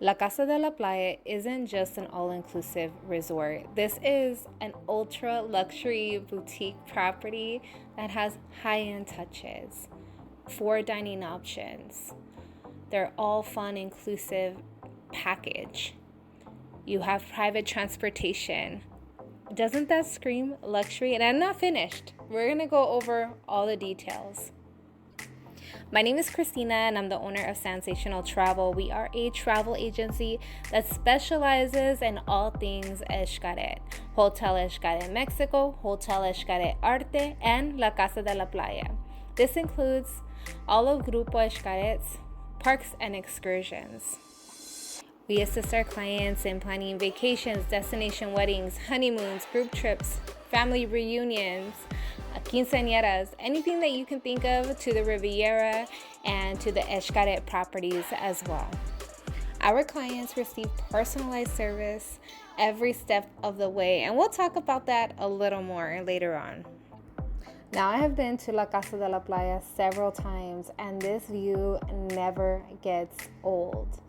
La Casa de la Playa isn't just an all-inclusive resort. This is an ultra-luxury boutique property that has high-end touches, 4 dining options. They're all fun, inclusive package. You have private transportation. Doesn't that scream luxury? And I'm not finished. We're going to go over all the details. My name is Christina and I'm the owner of Sensational Travel. We are a travel agency that specializes in all things Xcaret. Hotel Xcaret México, Hotel Xcaret Arte, and La Casa de la Playa. This includes all of Grupo Xcaret's parks and excursions. We assist our clients in planning vacations, destination weddings, honeymoons, group trips, family reunions, quinceañeras, anything that you can think of, to the Riviera and to the Xcaret properties as well. Our clients receive personalized service every step of the way, and we'll talk about that a little more later on. Now, I have been to La Casa de la Playa several times, and this view never gets old.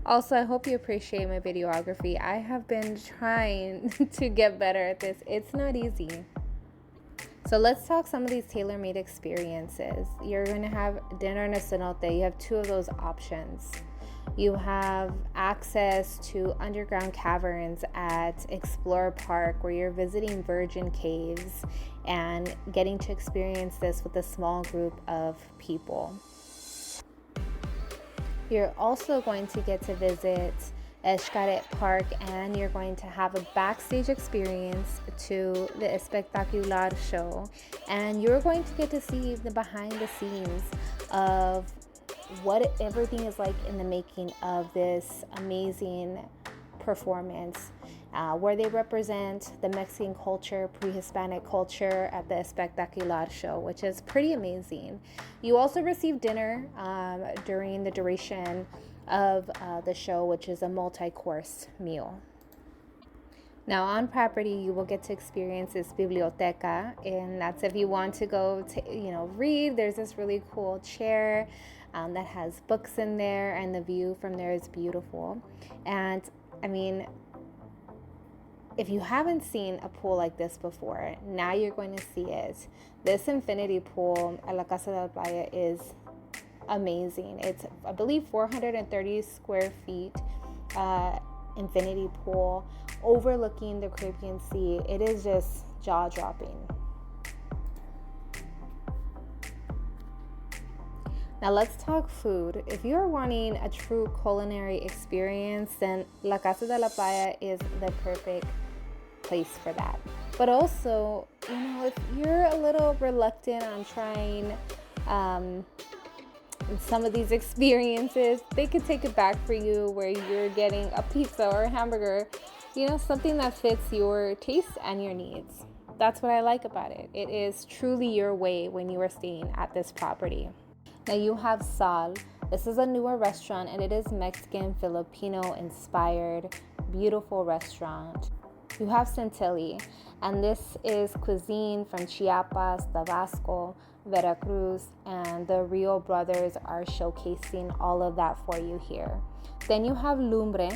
Also, I hope you appreciate my videography. I have been trying to get better at this. It's not easy. So let's talk some of these tailor-made experiences. You're going to have dinner in a cenote. You have 2 of those options. You have access to underground caverns at Explorer Park, where you're visiting virgin caves and getting to experience this with a small group of people. You're also going to get to visit Xcaret Park, and you're going to have a backstage experience to the Espectacular show, and you're going to get to see the behind the scenes of what everything is like in the making of this amazing performance, where they represent the Mexican culture, pre-Hispanic culture at the Espectacular show, which is pretty amazing. You also receive dinner during the duration of the show, which is a multi-course meal. Now, on property, you will get to experience this biblioteca, and that's if you want to go to, read. There's this really cool chair that has books in there, and the view from there is beautiful. And I mean, if you haven't seen a pool like this before, now you're going to see it. This infinity pool at La Casa de la Playa is amazing. It's, I believe, 430 square feet infinity pool overlooking the Caribbean Sea. It is just jaw-dropping. Now let's talk food. If you're wanting a true culinary experience, then La Casa de la Playa is the perfect place for that. But also, if you're a little reluctant on trying some of these experiences, they could take it back for you, where you're getting a pizza or a hamburger, something that fits your taste and your needs. That's what I like about it. It is truly your way when you are staying at this property. Now you have Sal. This is a newer restaurant, and it is Mexican Filipino inspired, beautiful restaurant. You have Centilli, and this is cuisine from Chiapas, Tabasco, Veracruz, and the Rio brothers are showcasing all of that for you here. Then you have Lumbre,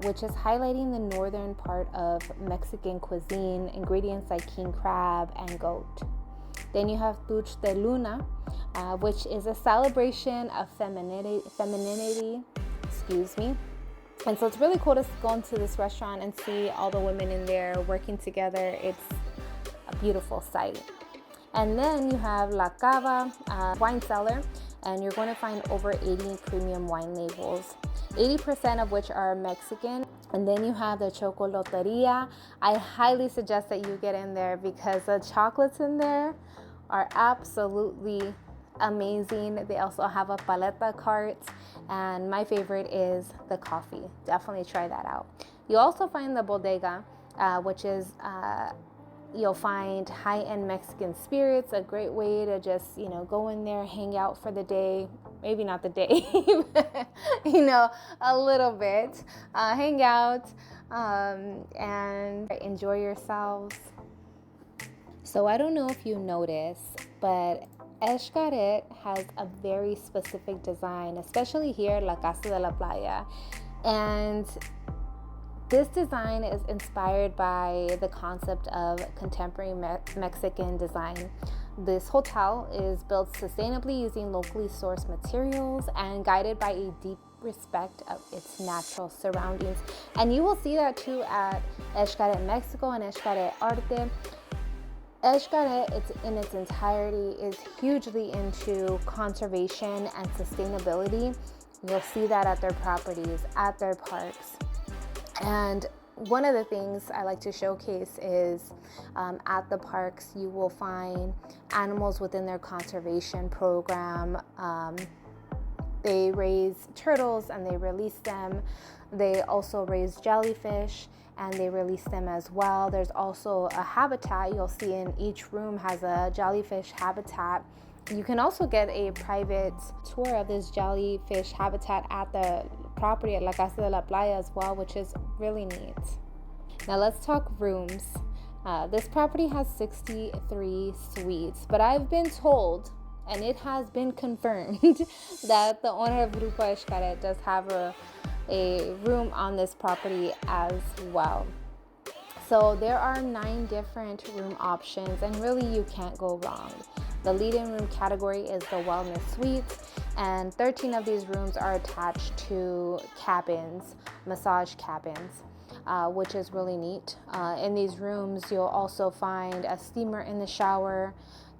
which is highlighting the northern part of Mexican cuisine, ingredients like king crab and goat. Then you have Tuch de Luna, which is a celebration of femininity. And so it's really cool to go into this restaurant and see all the women in there working together. It's a beautiful sight. And then you have La Cava wine cellar, and you're going to find over 80 premium wine labels, 80% of which are Mexican. And then you have the Chocolateria. I highly suggest that you get in there because the chocolates in there are absolutely amazing. They also have a paleta cart, and my favorite is the coffee. Definitely try that out. You also find the bodega, which is you'll find high-end Mexican spirits, a great way to just go in there, hang out for the day. Maybe not the day, a little bit, hang out and enjoy yourselves. So I don't know if you noticed, but Xcaret has a very specific design, especially here, La Casa de la Playa. And this design is inspired by the concept of contemporary Mexican design. This hotel is built sustainably using locally sourced materials and guided by a deep respect of its natural surroundings. And you will see that too at Xcaret Mexico and Xcaret Arte. Xcaret, in its entirety, is hugely into conservation and sustainability. You'll see that at their properties, at their parks. And one of the things I like to showcase is at the parks, you will find animals within their conservation program. They raise turtles and they release them. They also raise jellyfish and they release them as well. There's also a habitat. You'll see in each room has a jellyfish habitat. You can also get a private tour of this jellyfish habitat at the property at La Casa de la Playa as well, which is really neat. Now let's talk rooms. This property has 63 suites, but I've been told, and it has been confirmed, that the owner of Grupo Xcaret does have a room on this property as well. So there are 9 different room options, and really you can't go wrong. The lead-in room category is the wellness suite, and 13 of these rooms are attached to cabins, massage cabins, which is really neat. In these rooms, you'll also find a steamer in the shower.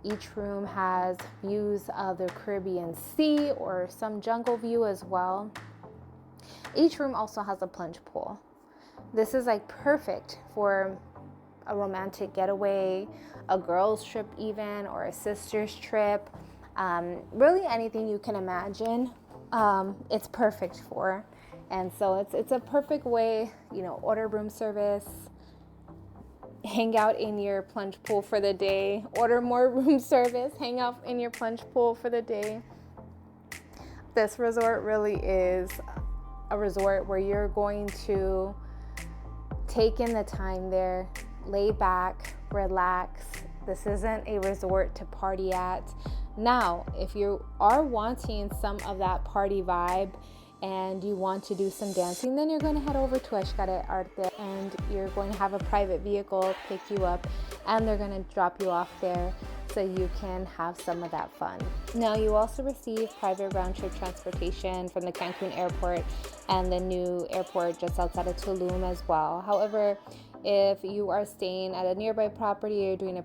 Each room has views of the Caribbean Sea or some jungle view as well. Each room also has a plunge pool. This is like perfect for a romantic getaway, a girls trip even, or a sisters trip. Really anything you can imagine, it's perfect for. And so it's a perfect way, order room service, hang out in your plunge pool for the day, order more room service, hang out in your plunge pool for the day. This resort really is a resort where you're going to take in the time there, lay back, relax. This isn't a resort to party at. Now, if you are wanting some of that party vibe and you want to do some dancing, then you're going to head over to Xcaret Arte and you're going to have a private vehicle pick you up and they're going to drop you off there so you can have some of that fun. Now, you also receive private round-trip transportation from the Cancun airport and the new airport just outside of Tulum as well. However, if you are staying at a nearby property or doing a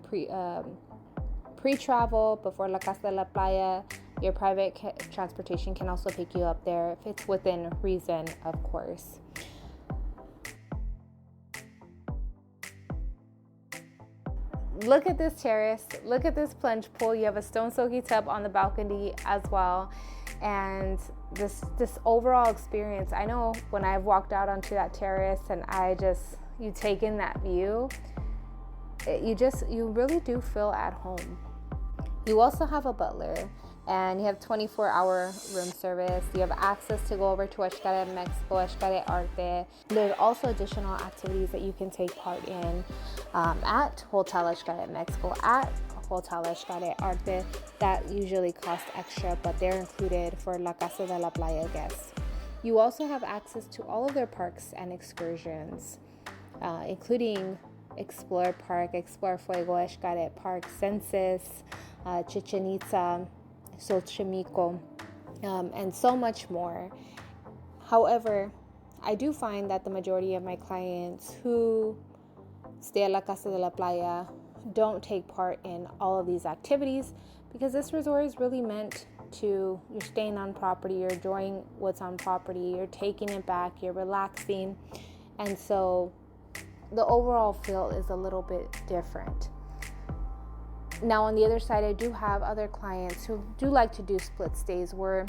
pre-travel before La Casa de la Playa, your private transportation can also pick you up there if it's within reason, of course. Look at this terrace. Look at this plunge pool. You have a stone soaky tub on the balcony as well. And this overall experience, I know when I've walked out onto that terrace and you take in that view, you really do feel at home. You also have a butler and you have 24-hour room service. You have access to go over to Xcaret Mexico, Xcaret Arte. There's also additional activities that you can take part in at Hotel Xcaret Mexico, at Hotel Xcaret Arte that usually cost extra, but they're included for La Casa de la Playa guests. You also have access to all of their parks and excursions, including Explore Park, Explore Fuego, Xcaret Park, Census, Chichen Itza, Xochimilco, and so much more. However, I do find that the majority of my clients who stay at La Casa de la Playa don't take part in all of these activities because this resort is really meant to, you're staying on property, you're enjoying what's on property, you're taking it back, you're relaxing, and so the overall feel is a little bit different. Now, on the other side, I do have other clients who do like to do split stays where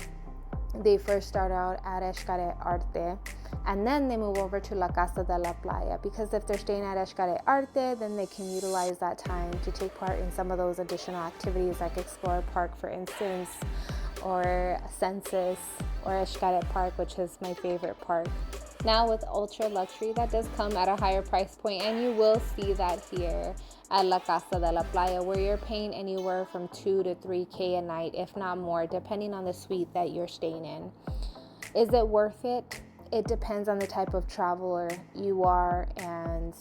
they first start out at Xcaret Arte and then they move over to La Casa de la Playa, because if they're staying at Xcaret Arte, then they can utilize that time to take part in some of those additional activities like Explore Park, for instance, or Census, or Xcaret Park, which is my favorite park. Now with ultra luxury, that does come at a higher price point, and you will see that here at La Casa de la Playa, where you're paying anywhere from 2 to 3K a night, if not more, depending on the suite that you're staying in. Is it worth it? It depends on the type of traveler you are and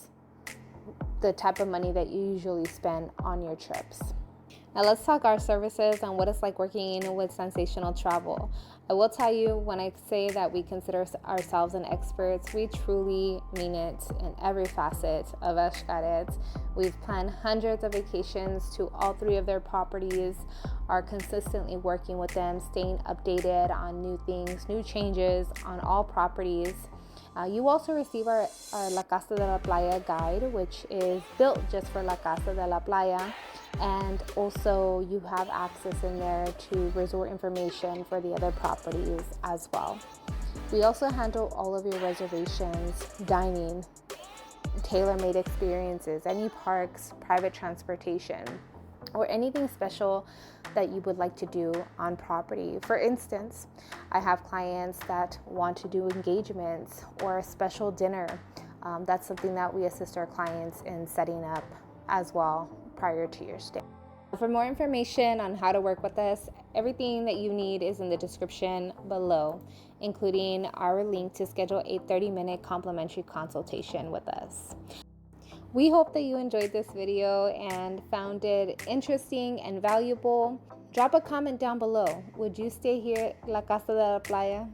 the type of money that you usually spend on your trips. Now let's talk our services and what it's like working with Sensational Travel. I will tell you, when I say that we consider ourselves an experts, we truly mean it in every facet of Xcaret. We've planned hundreds of vacations to all 3 of their properties, are consistently working with them, staying updated on new things, new changes on all properties. You also receive our La Casa de la Playa guide, which is built just for La Casa de la Playa. And also you have access in there to resort information for the other properties as well. We also handle all of your reservations, dining, tailor-made experiences, any parks, private transportation, or anything special that you would like to do on property. For instance, I have clients that want to do engagements or a special dinner. That's something that we assist our clients in setting up as well prior to your stay. For more information on how to work with us, everything that you need is in the description below, including our link to schedule a 30-minute complimentary consultation with us. We hope that you enjoyed this video and found it interesting and valuable. Drop a comment down below. Would you stay here at La Casa de la Playa?